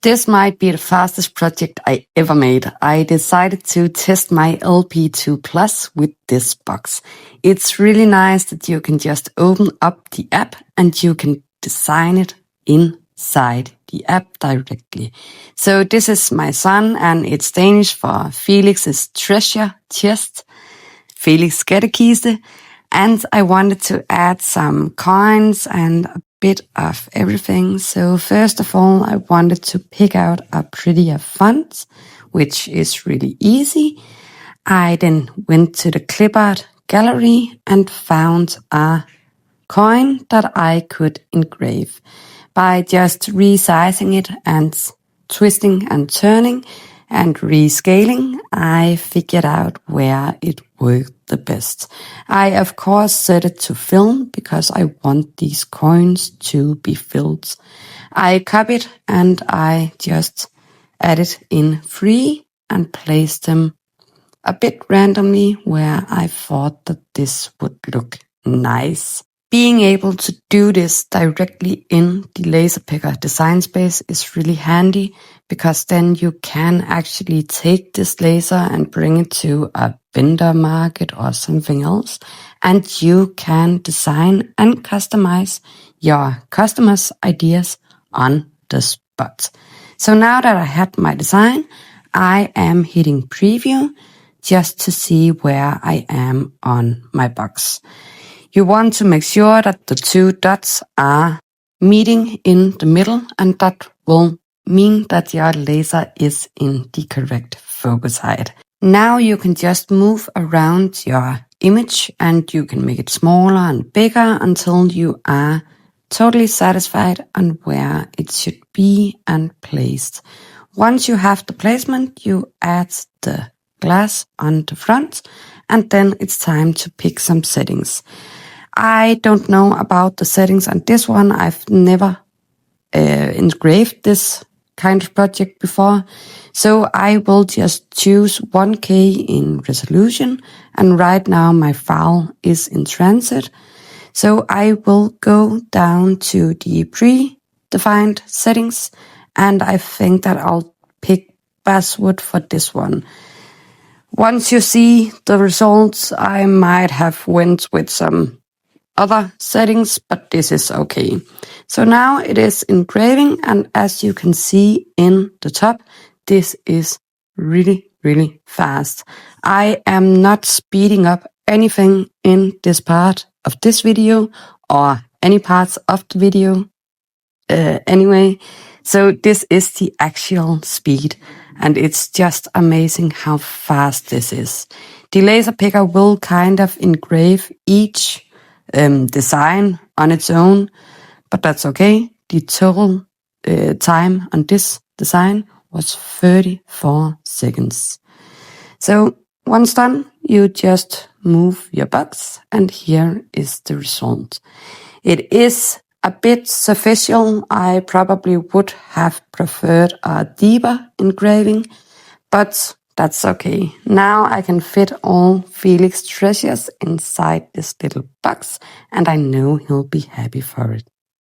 This might be the fastest project I ever made. I decided to test my LP2 Plus with this box. It's really nice that you can just open up the app and you can design it inside the app directly. So this is my son, and it's Danish for Felix's treasure chest, Felix Skattekiste. And I wanted to add some coins and a bit of everything. So first of all, I wanted to pick out a prettier font, which is really easy. I then went to the clipart gallery and found a coin that I could engrave. By just resizing it and twisting and turning and rescaling, I figured out where it worked the best. I, of course, set it to film because I want these coins to be filled. I copied and I just added in 3 and placed them a bit randomly where I thought that this would look nice. Being able to do this directly in the LaserPecker design space is really handy, because then you can actually take this laser and bring it to a vendor market or something else, and you can design and customize your customers' ideas on the spot. So now that I had my design, I am hitting preview just to see where I am on my box. You want to make sure that the 2 dots are meeting in the middle, and that will mean that your laser is in the correct focus height. Now you can just move around your image and you can make it smaller and bigger until you are totally satisfied on where it should be and placed. Once you have the placement, you add the glass on the front, and then it's time to pick some settings. I don't know about the settings on this one. I've never engraved this kind of project before. So I will just choose 1K in resolution, and right now my file is in transit. So I will go down to the pre-defined settings, and I think that I'll pick basswood for this one. Once you see the results, I might have went with some other settings, but this is okay. So now it is engraving, and as you can see in the top, this is really, really fast. I am not speeding up anything in this part of this video or any parts of the video anyway. So this is the actual speed, and it's just amazing how fast this is. The LaserPecker will kind of engrave each design on its own, but that's okay. The total time on this design was 34 seconds. So once done, you just move your box, and here is the result. It is a bit superficial. I probably would have preferred a deeper engraving, but that's okay. Now I can fit all Felix treasures inside this little box, and I know he'll be happy for it.